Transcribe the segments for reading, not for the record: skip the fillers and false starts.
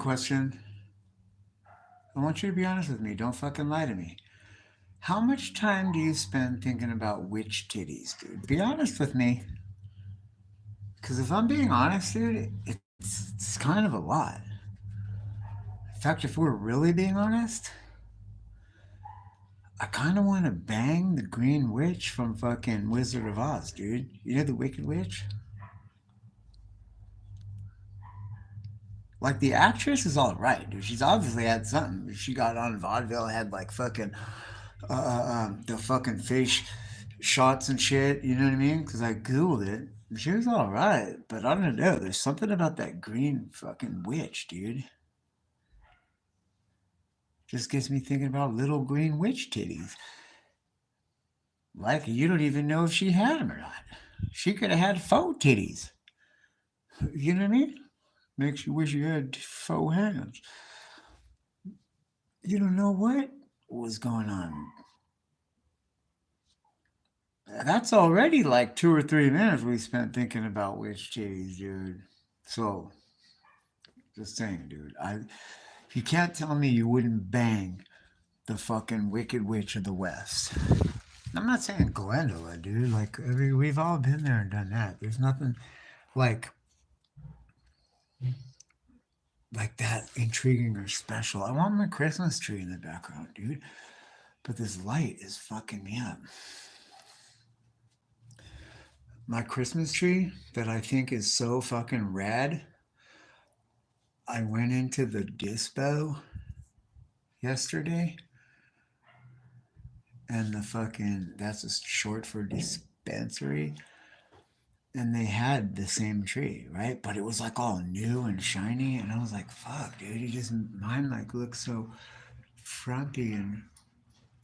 question. I want you to be honest with me. Don't fucking lie to me. How much time do you spend thinking about witch titties, dude? Be honest with me. Because if I'm being honest, dude, it's kind of a lot. In fact, if we're really being honest, I kind of want to bang the Green Witch from fucking Wizard of Oz, dude. You know the Wicked Witch? Like the actress is all right, dude. She's obviously had something. She got on vaudeville, had like fucking the fucking face shots and shit. You know what I mean? Because I googled it. She was all right, but I don't know. There's something about that green fucking witch, dude. Just gets me thinking about little green witch titties. Like you don't even know if she had them or not. She could have had faux titties. You know what I mean? Makes you wish you had faux hands. You don't know what was going on. That's already like 2 or 3 minutes we spent thinking about witch titties, dude. So, just saying, dude. You can't tell me you wouldn't bang the fucking Wicked Witch of the West. I'm not saying Glendola, dude. Like, I mean, we've all been there and done that. There's nothing like that intriguing or special. I want my Christmas tree in the background, dude. But this light is fucking me up. My Christmas tree that I think is so fucking rad. I went into the dispo yesterday, and the fucking that's just short for dispensary, and they had the same tree, right? But it was like all new and shiny, and I was like, "Fuck, dude, you just mine like looks so frumpy and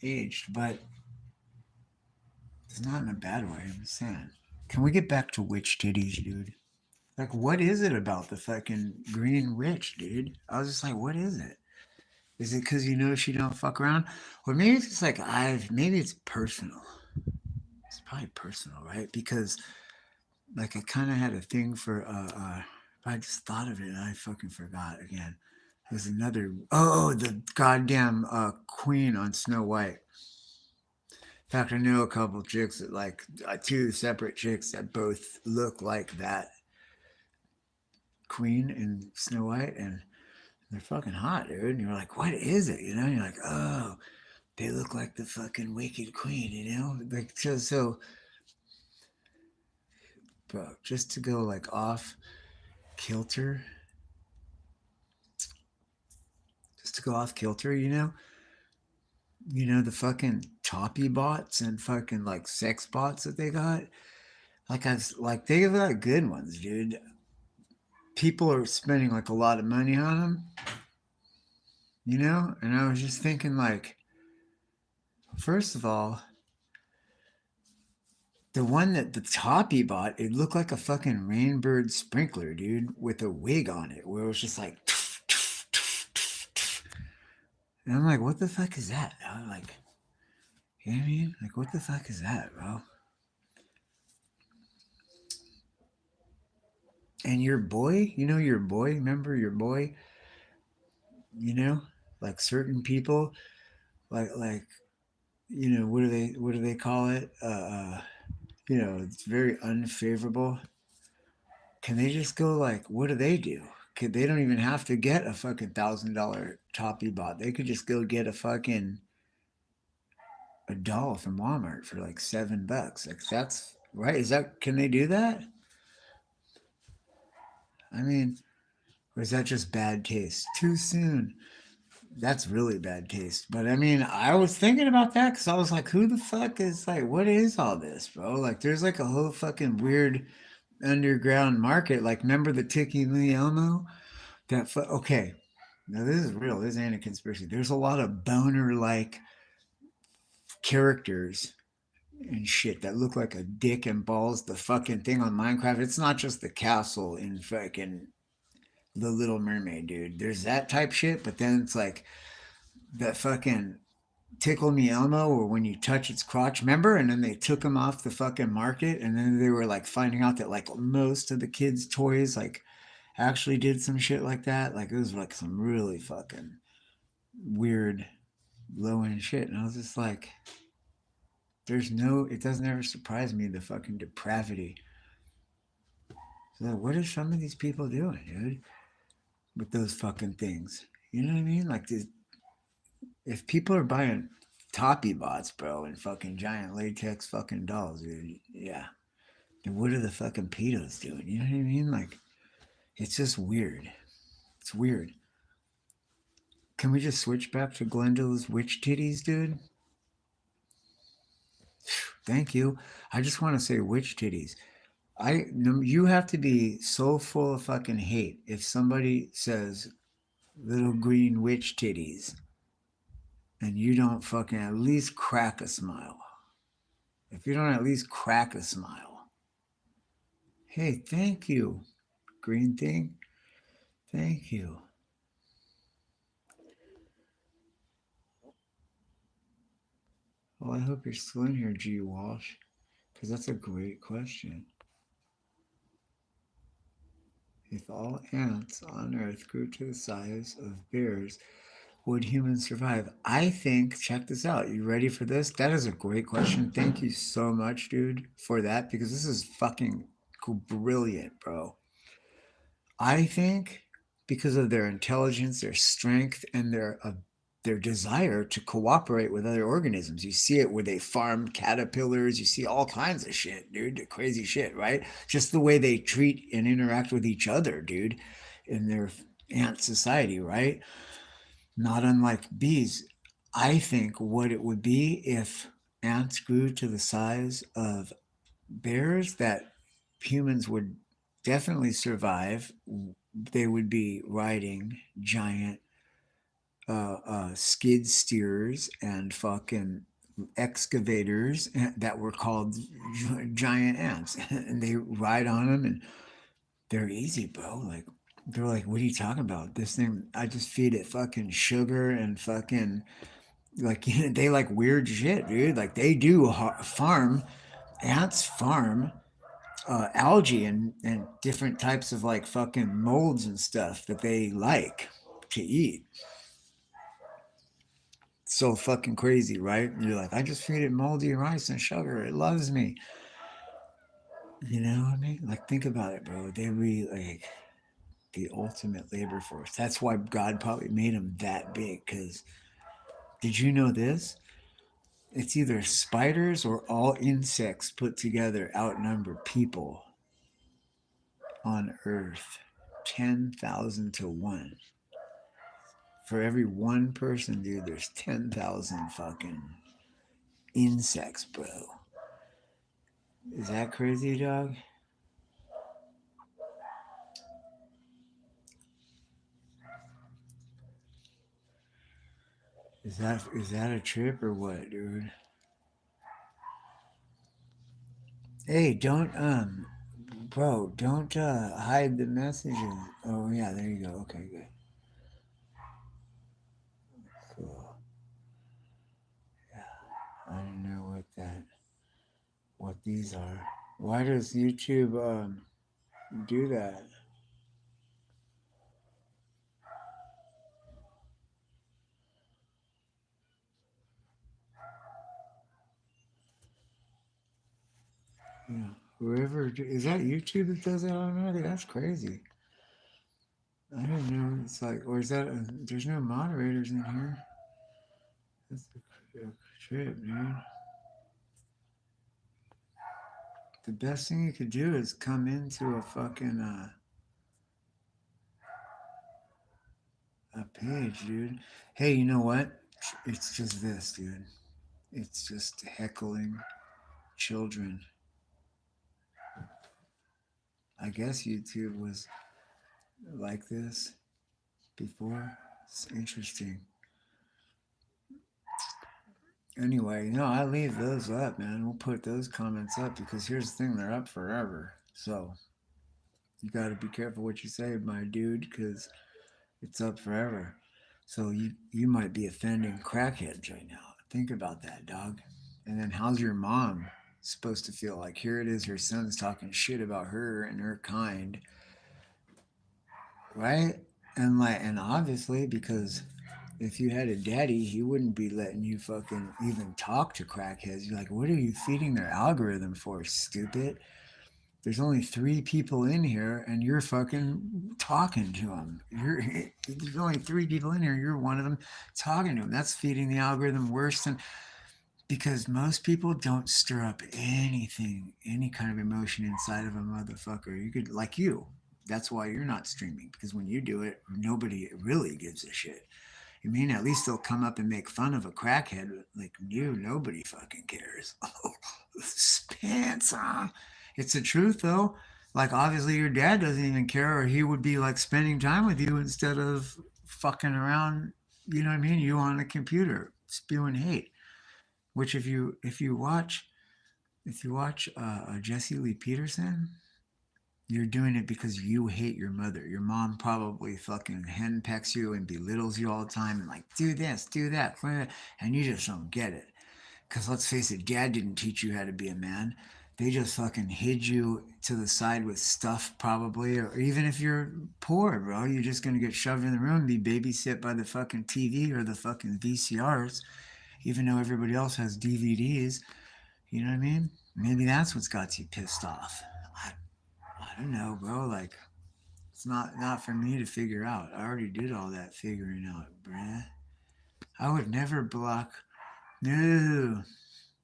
aged," but it's not in a bad way. I'm saying, can we get back to witch titties, dude? Like, what is it about the fucking green witch, dude? I was just like, what is it? Is it because you know she don't fuck around, or maybe it's just like maybe it's personal. It's probably personal, right? Because like I kind of had a thing for I just thought of it and I fucking forgot again. There's another the goddamn queen on Snow White. In fact, I know a couple chicks that like two separate chicks that both look like that queen in Snow White, and they're fucking hot, dude. And you're like, what is it? You know? And you're like, oh, they look like the fucking Wicked Queen, you know? Like so, bro, just to go like off kilter, just to go off kilter, the fucking toppy bots and fucking like sex bots that they got. Like they got good ones, dude. People are spending like a lot of money on them, And I was just thinking, like, first of all, the one that the toppy bought, it looked like a fucking rainbird sprinkler, dude, with a wig on it, where it was just like, and I'm like, what the fuck is that? I'm like, you know what I mean? Like, what the fuck is that, bro? And your boy, your boy, remember your boy, you know, like certain people, like, what do they call it? It's very unfavorable. Can they just go like, what do they do? They don't even have to get a fucking $1,000 toppy bot. They could just go get a doll from Walmart for like $7. Like that's right. Can they do that? I mean, or is that just bad taste? Too soon. That's really bad taste. But I mean, I was thinking about that because I was like, who the fuck is like, what is all this, bro? Like, there's like a whole fucking weird underground market. Like, remember the Tiki Lee Elmo? Okay, now this is real. This ain't a conspiracy. There's a lot of boner like characters and shit that look like a dick and balls. The fucking thing on Minecraft. It's not just the castle in fucking the Little Mermaid, dude. There's that type shit, but then it's like that fucking Tickle Me Elmo, or when you touch its crotch, remember? And then they took him off the fucking market, and then they were like finding out that like most of the kids' toys like actually did some shit like that. Like it was like some really fucking weird low end shit. And I was just like, there's no, it doesn't ever surprise me the fucking depravity. So like, what are some of these people doing, dude, with those fucking things? You know what I mean? Like, if people are buying Toppy Bots, bro, and fucking giant latex fucking dolls, dude, yeah. Then what are the fucking pedos doing? You know what I mean? Like, it's just weird. It's weird. Can we just switch back to Glenda's witch titties, dude? Thank you. I just want to say witch titties. You have to be so full of fucking hate if somebody says little green witch titties and you don't fucking at least crack a smile. If you don't at least crack a smile, hey, thank you, green thing. Thank you. Well, I hope you're still in here, G. Walsh, because that's a great question. If all ants on Earth grew to the size of bears, would humans survive? I think, check this out. You ready for this? That is a great question. Thank you so much, dude, for that, because this is fucking cool, brilliant, bro. I think because of their intelligence, their strength, and their desire to cooperate with other organisms. You see it where they farm caterpillars. You see all kinds of shit, dude. Crazy shit, right? Just the way they treat and interact with each other, dude, in their ant society, right? Not unlike bees. I think what it would be if ants grew to the size of bears, that humans would definitely survive. They would be riding giant skid steers and fucking excavators that were called giant ants, and they ride on them, and they're easy, bro. Like they're like, what are you talking about? This thing, I just feed it fucking sugar and fucking like they like weird shit, dude. Like they do farm ants farm algae and different types of like fucking molds and stuff that they like to eat. So fucking crazy, right? And you're like, I just feed it moldy rice and sugar. It loves me. You know what I mean? Like, think about it, bro. They be like the ultimate labor force. That's why God probably made them that big. Because did you know this? It's either spiders or all insects put together outnumber people on Earth 10,000 to 1. For every one person, dude, there's 10,000 fucking insects, bro. Is that crazy, dog? Is that a trip or what, dude? Hey, don't bro, don't hide the messages. Oh yeah, there you go. Okay, good. Cool. I don't know what these are. Why does YouTube do that? Yeah. Whoever is that YouTube that does that automatically? That's crazy. I didn't know. It's like, or is that? There's no moderators in here. That's a trip, dude. The best thing you could do is come into a fucking a page, dude. Hey, you know what? It's just this, dude. It's just heckling children. I guess YouTube was like this before. It's interesting. Anyway, no, I leave those up, man. We'll put those comments up because here's the thing, they're up forever. So you got to be careful what you say, my dude, because it's up forever. So you might be offending crackheads right now. Think about that, dog. And then how's your mom supposed to feel? Like here it is, her son's talking shit about her and her kind, right? And obviously because if you had a daddy, he wouldn't be letting you fucking even talk to crackheads. You're like, what are you feeding their algorithm for, stupid? There's only three people in here, and you're fucking talking to them. There's only three people in here. You're one of them talking to them. That's feeding the algorithm worse than because most people don't stir up anything, any kind of emotion inside of a motherfucker. You could like you. That's why you're not streaming because when you do it, nobody really gives a shit. I mean, at least they'll come up and make fun of a crackhead. Like you, nobody fucking cares. Oh, pants, huh? It's the truth, though. Like, obviously, your dad doesn't even care, or he would be like spending time with you instead of fucking around. You know what I mean? You on the computer spewing hate. Which, if you watch Jesse Lee Peterson, you're doing it because you hate your mother. Your mom probably fucking henpecks you and belittles you all the time and like, do this, do that, and you just don't get it. Because let's face it, dad didn't teach you how to be a man. They just fucking hid you to the side with stuff, probably. Or even if you're poor, bro, you're just going to get shoved in the room and be babysit by the fucking TV or the fucking VCRs, even though everybody else has DVDs. You know what I mean? Maybe that's what's got you pissed off. I, I don't know, bro. Like, it's not for me to figure out. I already did all that figuring out, bruh. I would never block. No,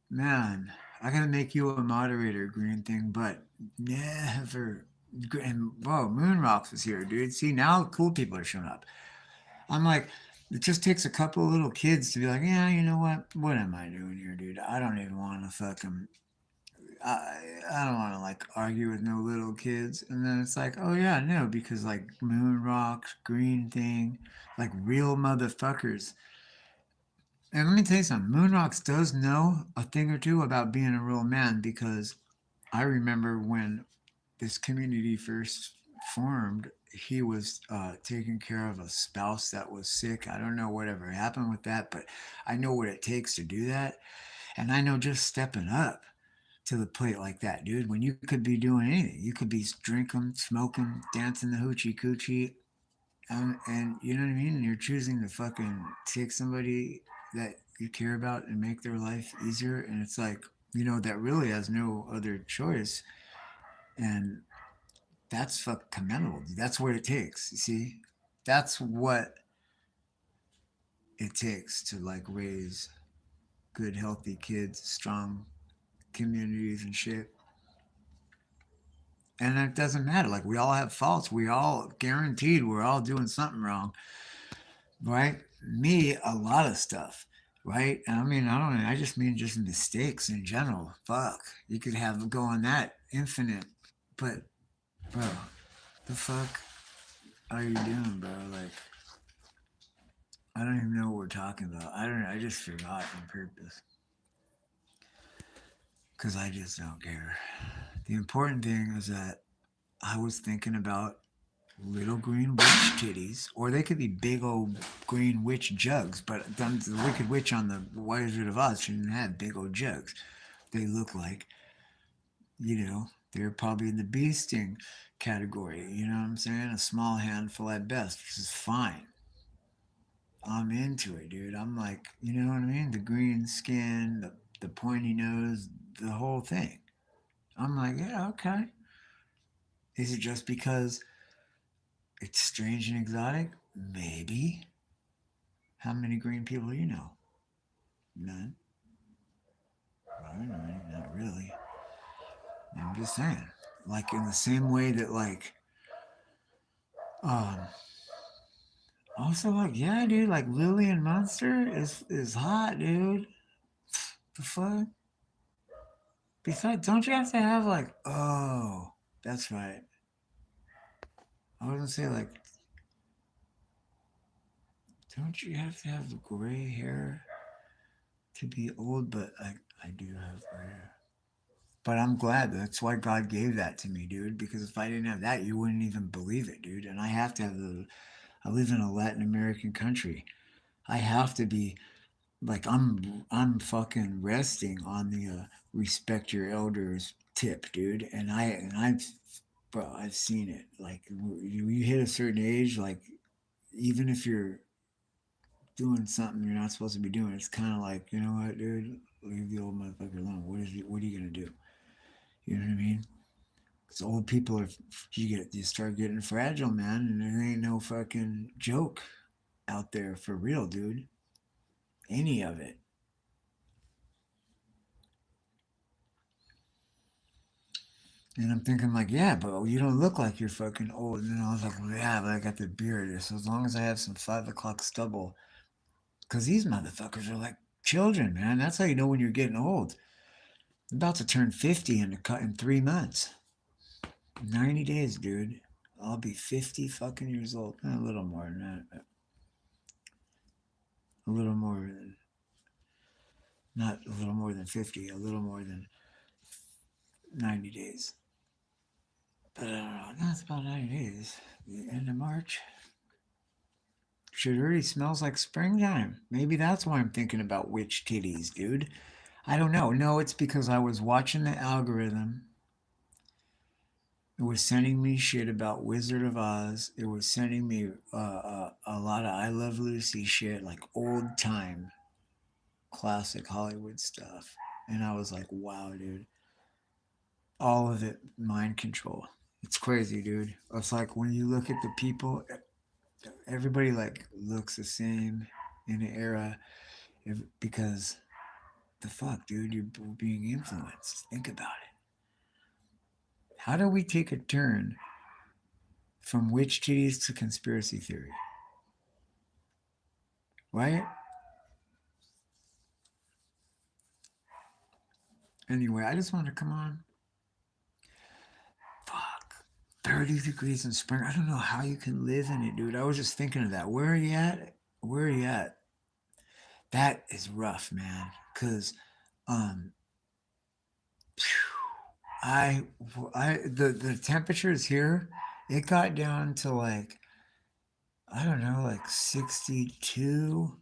man. I gotta make you a moderator, Green Thing, but never. And whoa, Moonrocks is here, dude. See, now cool people are showing up. I'm like, it just takes a couple of little kids to be like, yeah, you know what? What am I doing here, dude? I don't even want to fucking I, I don't want to like argue with no little kids. And then it's like, oh yeah, no, because like Moon Rocks, Green Thing, like real motherfuckers. And let me tell you something, Moon Rocks does know a thing or two about being a real man because I remember when this community first formed, he was taking care of a spouse that was sick. I don't know whatever happened with that, but I know what it takes to do that. And I know just stepping up to the plate like that, dude. When you could be doing anything, you could be drinking, smoking, dancing the hoochie coochie, and you know what I mean. And you're choosing to fucking take somebody that you care about and make their life easier. And it's like that really has no other choice, and that's fuck commendable. That's what it takes. You see, that's what it takes to like raise good, healthy kids, strong communities and shit. And it doesn't matter. Like we all have faults. We all guaranteed we're all doing something wrong, right? Me, a lot of stuff, right? And I mean, I don't. I just mean just mistakes in general. Fuck, you could have going that infinite, but bro, the fuck are you doing, bro? Like, I don't even know what we're talking about. I don't. I just forgot on purpose because I just don't care. The important thing is that I was thinking about little green witch titties, or they could be big old green witch jugs. But the Wicked Witch on the Wizard of Oz shouldn't have big old jugs. They look like, they're probably in the bee sting category. You know what I'm saying? A small handful at best, which is fine. I'm into it, dude. I'm like, you know what I mean? The green skin, the pointy nose, the whole thing. I'm like, yeah, okay. Is it just because it's strange and exotic? Maybe. How many green people do you know? None. Right, right, not really. I'm just saying. Like in the same way that um also like yeah, dude, like Lillian Munster is hot, dude. The fuck? Besides, don't you have to have like that's right. I was gonna say like don't you have to have the gray hair to be old, but I do have gray hair. But I'm glad. That's why God gave that to me, dude. Because if I didn't have that, you wouldn't even believe it, dude. And I have to have the. I live in a Latin American country. I have to be like I'm fucking resting on the respect your elders tip, dude. And I bro, I've seen it. Like you hit a certain age, like even if you're doing something you're not supposed to be doing, it's kind of like, you know what, dude, leave the old motherfucker alone. What are you gonna do? You know what I mean? Because old people are, you start getting fragile, man, and there ain't no fucking joke out there for real, dude. Any of it. And I'm thinking like, yeah, but you don't look like you're fucking old. And then I was like, well, yeah, but I got the beard. So as long as I have some 5 o'clock stubble, because these motherfuckers are like children, man. That's how you know when you're getting old. I'm about to turn 50 in 3 months. 90 days, dude. I'll be 50 fucking years old. A little more than that. A little more than, not a little more than 50, a little more than 90 days. But I don't know. That's about 90 days. The end of March. Shit already smells like springtime. Maybe that's why I'm thinking about witch titties, dude. I don't know. No, it's because I was watching the algorithm. It was sending me shit about Wizard of Oz. It was sending me a lot of I Love Lucy shit, like old time classic Hollywood stuff. And I was like, wow, dude. All of it mind control. It's crazy, dude. It's like when you look at the people, everybody like looks the same in the era because the fuck, dude, you're being influenced. Think about it. How do we take a turn from witch titties to conspiracy theory? Right? Anyway, I just wanted to come on. Fuck. 30 degrees in spring. I don't know how you can live in it, dude. I was just thinking of that. Where are you at? Where are you at? That is rough, man. Cause um I the temperatures here, it got down to like, I don't know, like 62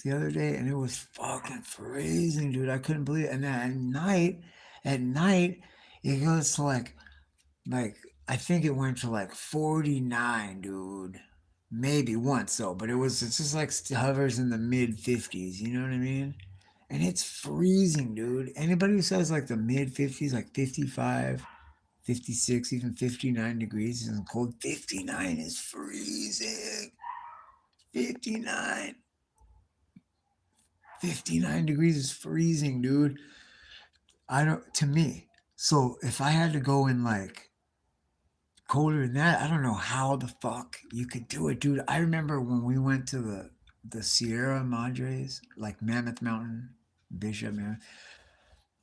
the other day, and it was fucking freezing, dude. I couldn't believe it. And then at night, it goes to like I think it went to like 49, dude. Maybe once though, but it's just like hovers in the mid 50s. You know what I mean? And it's freezing, dude. Anybody who says like the mid 50s, like 55, 56, even 59 degrees isn't cold. 59 is freezing. 59. 59 degrees is freezing, dude. I don't, to me. So if I had to go in like colder than that, I don't know how the fuck you could do it, dude. I remember when we went to the Sierra Madres, like Mammoth Mountain, Bishop, man,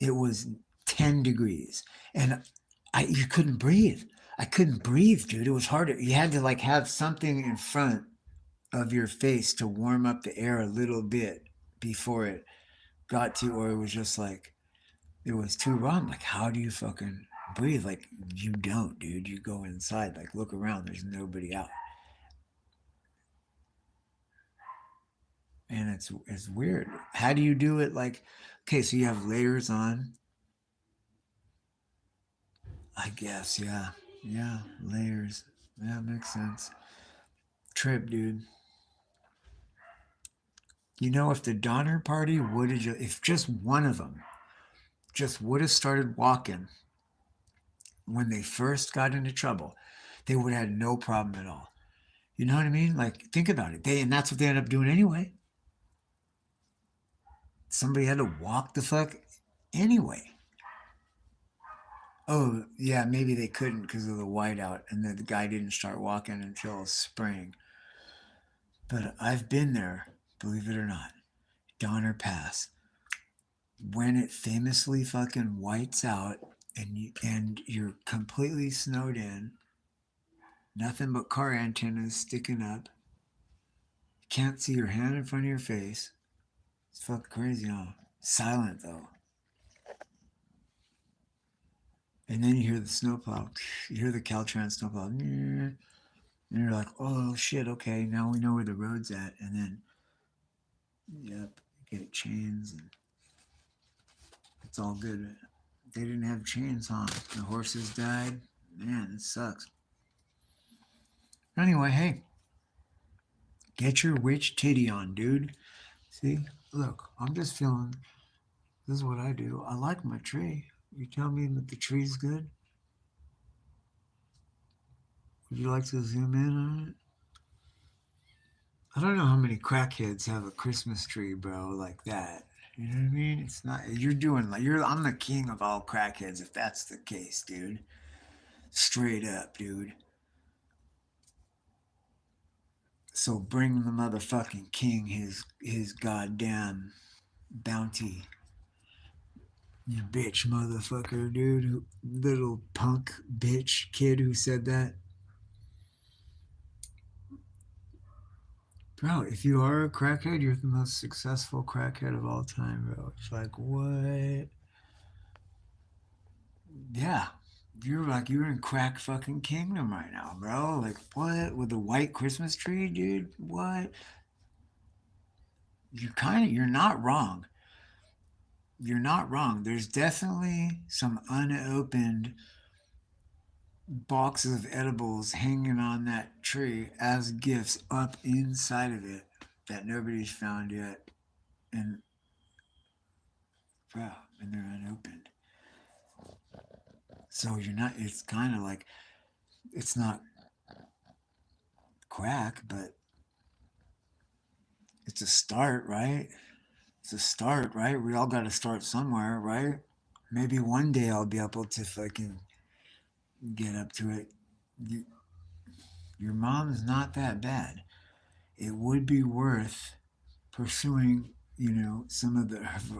it was 10 degrees. And you couldn't breathe. I couldn't breathe, dude. It was hard. You had to like have something in front of your face to warm up the air a little bit before it got to, or it was just like, it was too wrong. Like, how do you fucking breathe? Like, you don't, dude. You go inside, like, look around. There's nobody out, and it's weird. How do you do it? Like, okay, so you have layers on. I guess, yeah, yeah, layers. Yeah, makes sense. Trip, dude. You know, if the Donner Party would have, if just one of them just would have started walking when they first got into trouble, they would have had no problem at all. You know what I mean? Like, think about it. And that's what they end up doing anyway. Somebody had to walk the fuck anyway. Oh, yeah, maybe they couldn't because of the whiteout, and the guy didn't start walking until spring. But I've been there, believe it or not. Donner Pass. When it famously fucking whites out and you're completely snowed in, nothing but car antennas sticking up, you can't see your hand in front of your face. It's fucking crazy, huh? Silent though. And then you hear the snowplow. You hear the Caltrans snowplow. And you're like, oh shit, okay, now we know where the road's at. And then, yep, get chains and it's all good. They didn't have chains, huh? The horses died. Man, it sucks. Anyway, hey, get your witch titty on, dude. See, look, I'm just feeling. This is what I do. I like my tree. You tell me that the tree's good. Would you like to zoom in on it? I don't know how many crackheads have a Christmas tree, bro, like that. You know what I mean? It's not. You're doing like you're. I'm the king of all crackheads if that's the case, dude. Straight up, dude. So bring the motherfucking king his goddamn bounty. You bitch motherfucker, dude. Little punk bitch kid who said that. Bro, if you are a crackhead, you're the most successful crackhead of all time, bro. It's like, what? Yeah. You're in crack fucking kingdom right now, bro. Like, what? With the white Christmas tree, dude? What? You're not wrong. You're not wrong. There's definitely some unopened boxes of edibles hanging on that tree as gifts up inside of it that nobody's found yet. And, bro, and they're unopened. So you're not, it's kind of like, it's not crack, but it's a start, right? It's a start, right? We all got to start somewhere, right? Maybe one day I'll be able to fucking get up to it. You, your mom's not that bad. It would be worth pursuing, some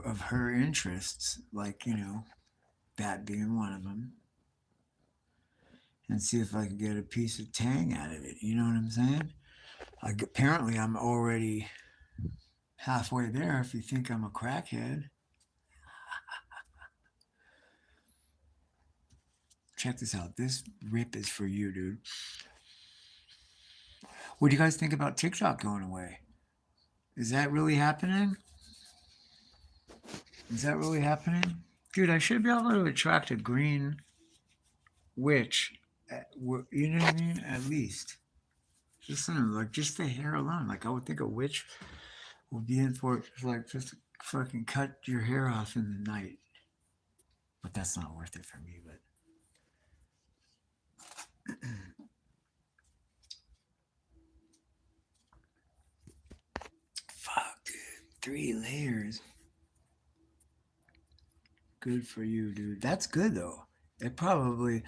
of her interests, like, that being one of them, and see if I can get a piece of tang out of it. You know what I'm saying? Like, apparently, I'm already halfway there. If you think I'm a crackhead, check this out. This rip is for you, dude. What do you guys think about TikTok going away? Is that really happening? Is that really happening? Dude, I should be able to attract a green witch. You know what I mean? At least. Just something like just the hair alone. Like I would think a witch would be in for it, like just fucking cut your hair off in the night. But that's not worth it for me. But fuck, dude, 3 layers. Good for you, dude. That's good though. It probably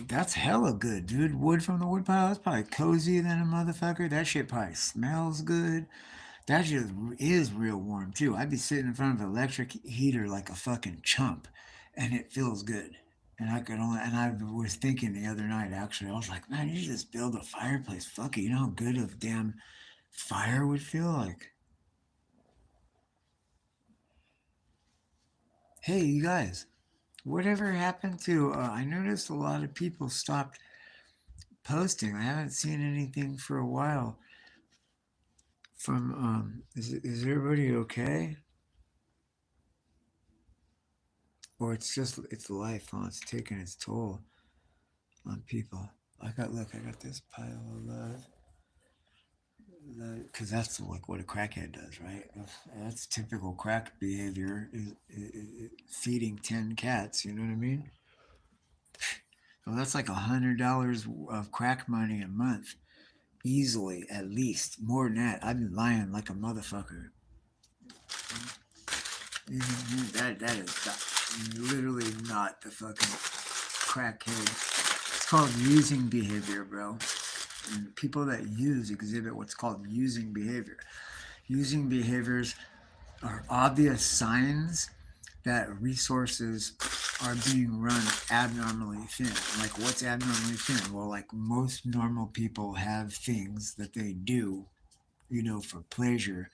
that's hella good, dude. Wood from the woodpile. That's probably cozy than a motherfucker. That shit probably smells good. That just is real warm too. I'd be sitting in front of an electric heater like a fucking chump, and it feels good. And I could only, and I was thinking the other night actually, I was like, man, you should just build a fireplace. Fuck it, you know how good a damn fire would feel like. Hey, you guys, whatever happened to? I noticed a lot of people stopped posting. I haven't seen anything for a while from. Is everybody okay? Or it's life, huh? It's taking its toll on people. I got this pile of love. Because that's like what a crackhead does, right? That's typical crack behavior is feeding 10 cats, you know what I mean? So that's like $100 of crack money a month, easily, at least. More than that. I've been lying like a motherfucker. That is literally not the fucking crackhead. It's called using behavior, bro. And people that use exhibit what's called using behavior. Using behaviors are obvious signs that resources are being run abnormally thin. Like, what's abnormally thin? Well, like most normal people have things that they do, for pleasure.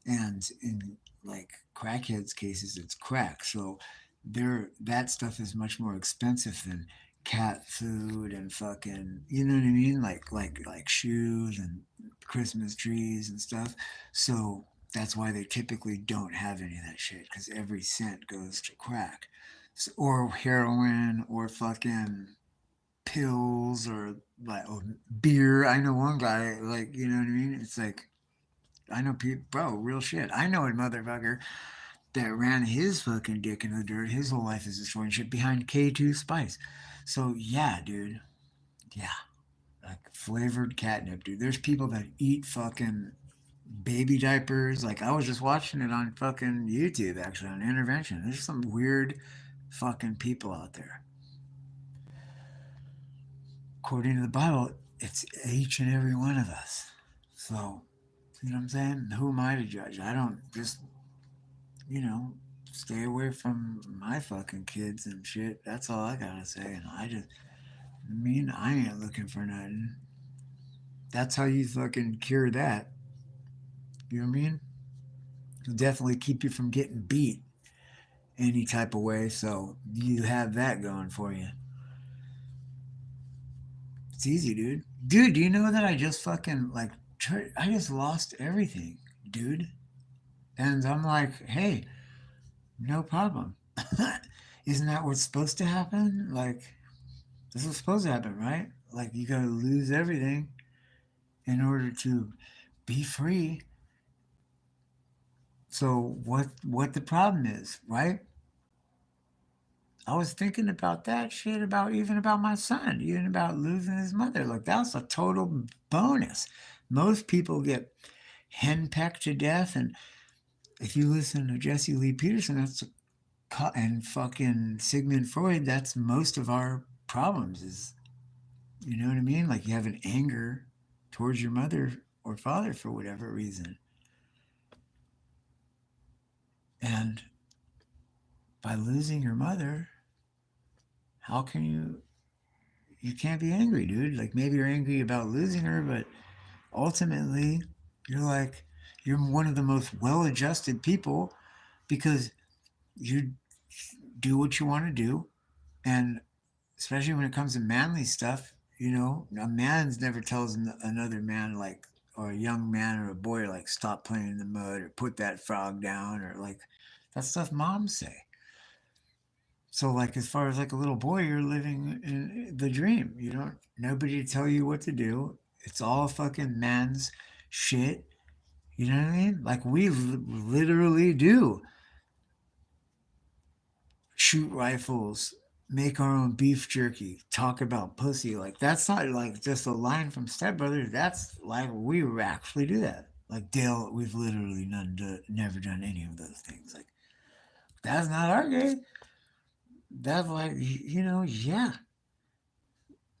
And in like crackheads' cases, it's crack. So that stuff is much more expensive than cat food and fucking, you know what I mean? Like shoes and Christmas trees and stuff. So that's why they typically don't have any of that shit because every cent goes to crack. Or heroin or fucking pills or like beer. I know one guy, like, you know what I mean? It's like, I know people, bro, real shit. I know a motherfucker that ran his fucking dick in the dirt. His whole life is destroying shit behind K2 Spice. So, yeah, dude. Yeah. Like flavored catnip, dude. There's people that eat fucking baby diapers. Like, I was just watching it on fucking YouTube, actually, on Intervention. There's some weird fucking people out there. According to the Bible, it's each and every one of us. So, you know what I'm saying? Who am I to judge? I don't just, you know, stay away from my fucking kids and shit. That's all I gotta say. And I ain't looking for nothing. That's how you fucking cure that. You know what I mean? It'll definitely keep you from getting beat any type of way. So you have that going for you. It's easy, dude. Dude, do you know that I just fucking like, I just lost everything, dude. And I'm like, hey, no problem. Isn't that what's supposed to happen? Like, this is supposed to happen, right? Like, you gotta lose everything in order to be free. So what the problem is, right? I was thinking about that shit, about even about my son, even about losing his mother. Like, that's a total bonus. Most people get henpecked to death, and if you listen to Jesse Lee Peterson, and fucking Sigmund Freud, that's most of our problems. Is, you know what I mean? Like, you have an anger towards your mother or father for whatever reason, and by losing your mother, how can you can't be angry, dude. Like, maybe you're angry about losing her, but ultimately you're like, you're one of the most well-adjusted people because you do what you want to do, and especially when it comes to manly stuff, you know, a man's never tells another man, like, or a young man or a boy, like, stop playing in the mud or put that frog down, or like, that stuff moms say. So, like, as far as like a little boy, you're living in the dream. You don't, nobody to tell you what to do. It's all fucking man's shit. You know what I mean? Like, we literally do shoot rifles, make our own beef jerky, talk about pussy. Like, that's not like just a line from Step Brothers. That's like, we actually do that. Like, Dale, we've literally never done any of those things. Like, that's not our game. That's like, you know, yeah.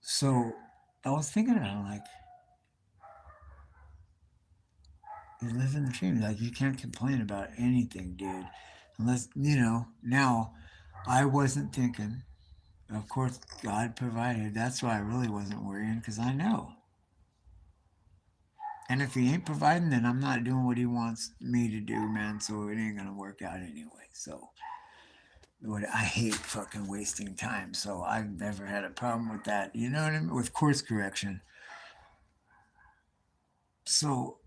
So I was thinking about it, like, you live in the dream. Like, you can't complain about anything, dude. Unless, you know, now I wasn't thinking. Of course, God provided. That's why I really wasn't worrying, because I know. And if He ain't providing, then I'm not doing what He wants me to do, man. So it ain't gonna work out anyway. So what, I hate fucking wasting time. So I've never had a problem with that. You know what I mean? With course correction. So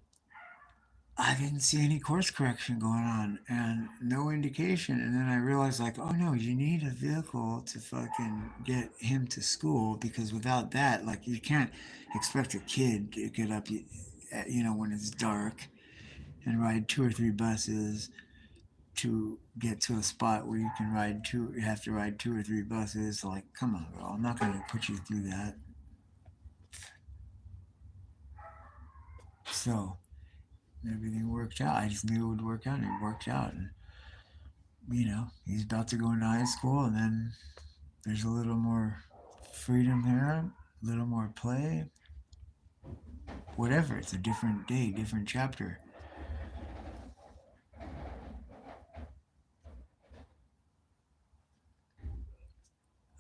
I didn't see any course correction going on and no indication. And then I realized, like, oh no, you need a vehicle to fucking get him to school, because without that, like, you can't expect a kid to get up, you know, when it's dark and ride two or three buses to get to a spot where you can ride two, you have to ride two or three buses. Like, come on, bro. I'm not going to put you through that. So everything worked out. I just knew it would work out, and it worked out. And you know, he's about to go into high school, and then there's a little more freedom there, a little more play, whatever. It's a different day, different chapter.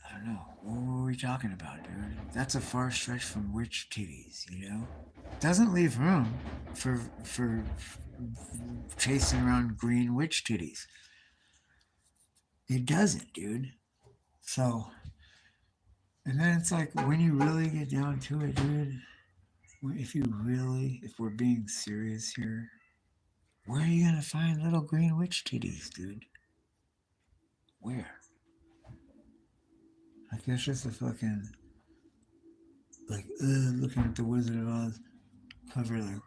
I don't know. What were we talking about, dude? That's a far stretch from witch titties, you know? Doesn't leave room for chasing around green witch titties. It doesn't, dude. So, and then it's like, when you really get down to it, dude, if we're being serious here, where are you gonna find little green witch titties, dude? Where? Like, it's just a fucking like looking at the Wizard of Oz cover, like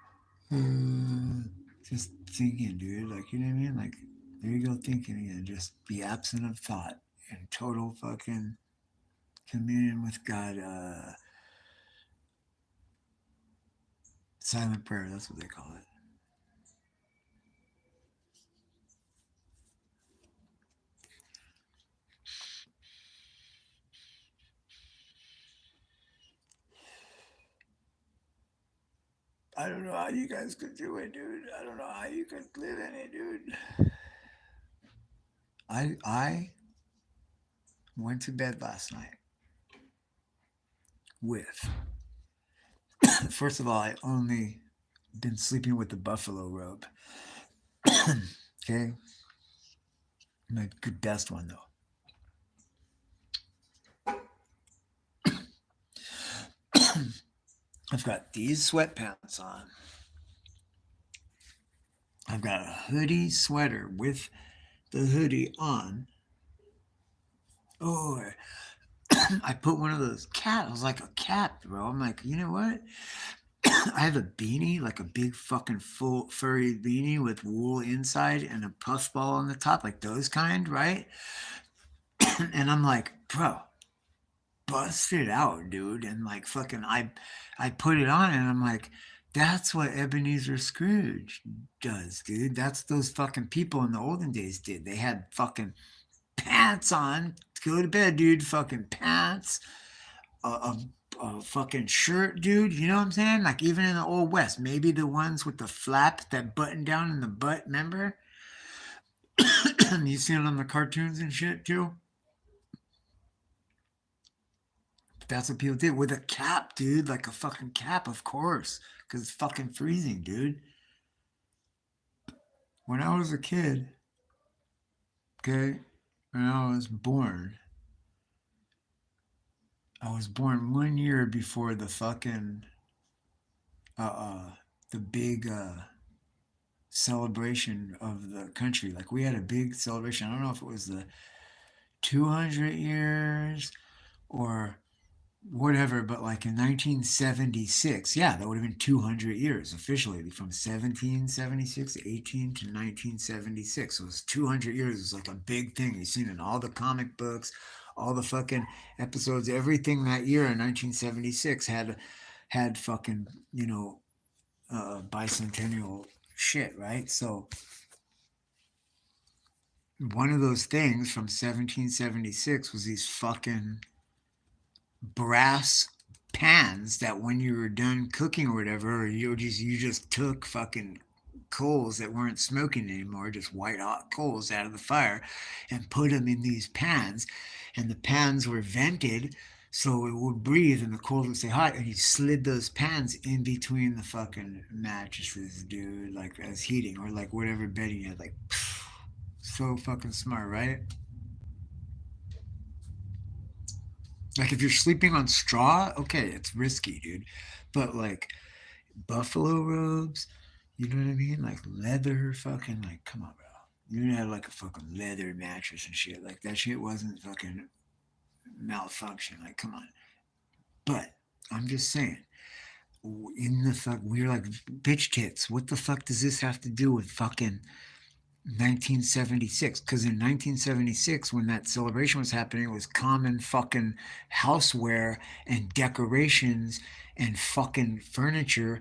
just thinking, dude. Like you know what I mean? Like there you go, thinking again. Just be absent of thought and total fucking communion with God. Silent prayer. That's what they call it. I don't know how you guys could do it, dude. I don't know how you could live in it, dude. I went to bed last night with first of all, I only been sleeping with the buffalo robe. Okay, my good best one though. I've got these sweatpants on. I've got a hoodie sweater with the hoodie on. Oh, I put one of those cat. I was like a cat, bro. I'm like, you know what? I have a beanie, like a big fucking full furry beanie with wool inside and a puffball on the top, like those kind, right? And I'm like, bro, bust it out, dude. And like fucking I put it on and I'm like, that's what Ebenezer Scrooge does, dude. That's those fucking people in the olden days did. They had fucking pants on to go to bed, dude. Fucking pants, a fucking shirt, dude. You know what I'm saying? Like even in the old west, maybe the ones with the flap that button down in the butt. Remember? You see it on the cartoons and shit too. That's what people did with a cap, dude. Like a fucking cap, of course, because it's fucking freezing, dude. When I was a kid, okay, when I was born 1 year before the fucking uh uh the big celebration of the country. Like we had a big celebration. I don't know if it was the 200 years or whatever, but like in 1976, yeah, that would have been 200 years officially from 1776, 18 to 1976. So it was 200 years. It was like a big thing. You've seen in all the comic books, all the fucking episodes, everything that year in 1976 had fucking, bicentennial shit, right? So one of those things from 1776 was these fucking brass pans that when you were done cooking or whatever, or you just took fucking coals that weren't smoking anymore, just white hot coals out of the fire, and put them in these pans, and the pans were vented so it would breathe and the coals would stay hot, and you slid those pans in between the fucking mattresses, dude, like as heating or like whatever bedding you had, like so fucking smart, right? Like if you're sleeping on straw, okay, it's risky, dude. But like buffalo robes, you know what I mean? Like leather, fucking like, come on, bro. You didn't have like a fucking leather mattress and shit. Like that shit wasn't fucking malfunction. Like, come on. But I'm just saying, in the fuck, we're like bitch tits. What the fuck does this have to do with fucking 1976? Because in 1976, when that celebration was happening, it was common fucking houseware and decorations and fucking furniture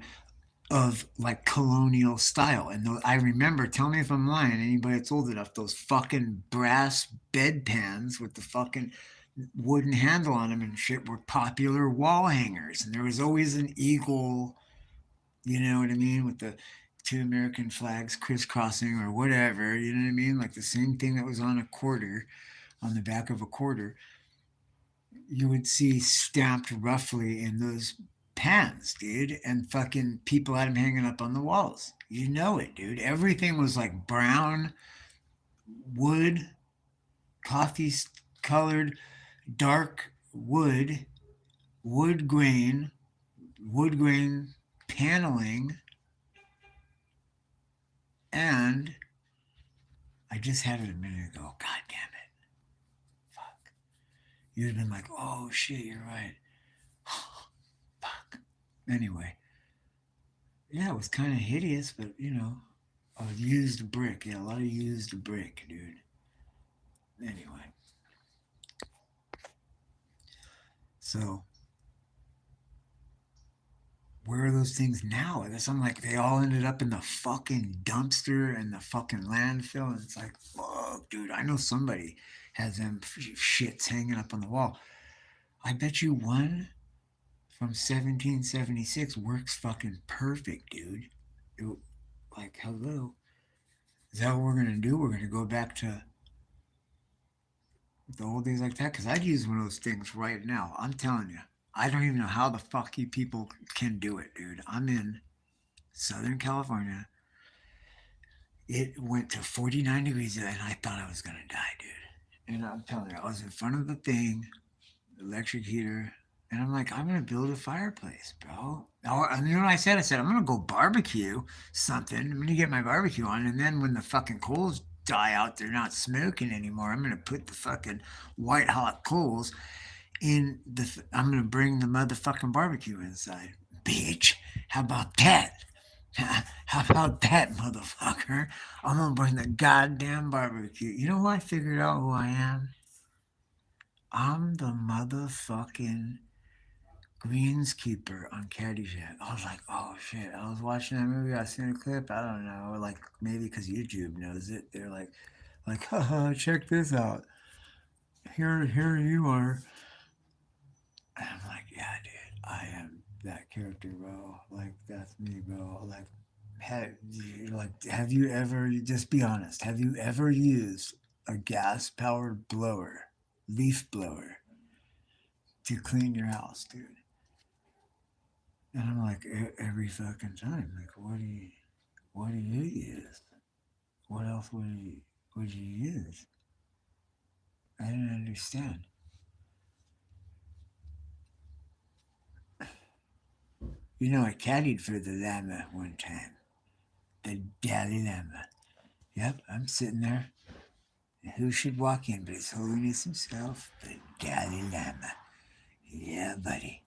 of like colonial style. And I remember, tell me if I'm lying, anybody that's old enough, those fucking brass bedpans with the fucking wooden handle on them and shit were popular wall hangers. And there was always an eagle, you know what I mean, with the two American flags crisscrossing or whatever, you know what I mean? Like the same thing that was on a quarter, on the back of a quarter, you would see stamped roughly in those pans, dude. And fucking people had them hanging up on the walls. You know it, dude. Everything was like brown, wood, coffee colored, dark wood, wood grain, wood grain paneling, and I just had it a minute ago. God damn it. Fuck. You'd have been like, oh shit, you're right. Anyway, yeah, it was kind of hideous, but a used brick. Yeah, a lot of used brick, dude. Anyway, so where are those things now? I'm like, they all ended up in the fucking dumpster and the fucking landfill. And it's like, fuck, dude, I know somebody has them shits hanging up on the wall. I bet you one from 1776 works fucking perfect, dude. It, like, hello. Is that what we're going to do? We're going to go back to the old days like that? Because I'd use one of those things right now. I'm telling you. I don't even know how the fuck you people can do it, dude. I'm in Southern California. It went to 49 degrees and I thought I was going to die, dude. And I'm telling you, I was in front of the thing, electric heater, and I'm like, I'm going to build a fireplace, bro. And you know what I said? I said, I'm going to go barbecue something. I'm going to get my barbecue on. And then when the fucking coals die out, they're not smoking anymore. I'm going to put the fucking white hot coals I'm going to bring the motherfucking barbecue inside. Bitch, how about that? How about that, motherfucker? I'm gonna bring the goddamn barbecue. You know what? I figured out who I am. I'm the motherfucking greenskeeper on Caddyshack. I was like, oh shit. I was watching that movie. I seen a clip. I don't know. Like maybe because YouTube knows it. They're like, haha, check this out. Here you are. And I'm like, yeah, dude, I am that character, bro. Like that's me, bro. Have you ever? Just be honest. Have you ever used a gas-powered blower, leaf blower, to clean your house, dude? And I'm like, every fucking time. Like, what do you use? What else would you use? I didn't understand. I caddied for the llama one time. The Dalai Lama. Yep, I'm sitting there. Who should walk in but His Holiness himself, the Dalai Lama? Yeah, buddy.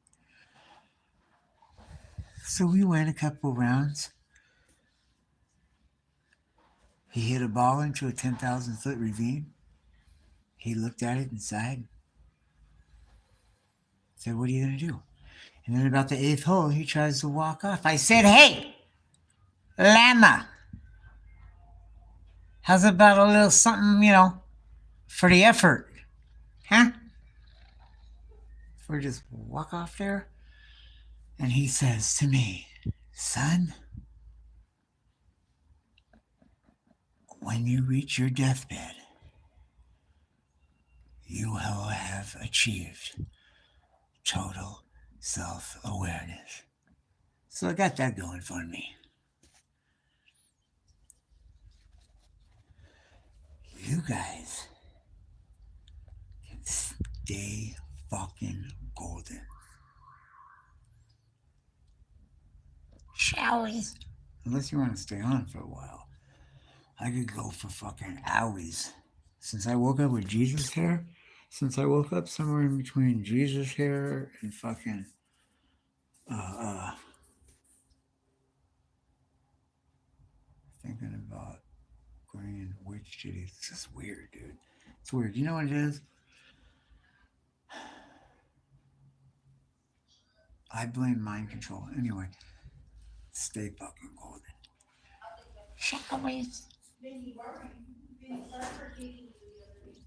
So we went a couple rounds. He hit a ball into a 10,000-foot ravine. He looked at it and sighed. Said, what are you going to do? And then about the eighth hole, he tries to walk off. I said, hey, Lama, how's about a little something, for the effort? Huh? For just walk off there? And he says to me, son, when you reach your deathbed, you will have achieved total self awareness. So I got that going for me. You guys can stay fucking golden. Shall we? Unless you want to stay on for a while. I could go for fucking hours. Since I woke up with Jesus hair, since I woke up somewhere in between Jesus hair and fucking thinking about green witch titties. It's just weird, dude. It's weird. You know what it is? I blame mind control. Anyway, stay fucking golden. Shall we?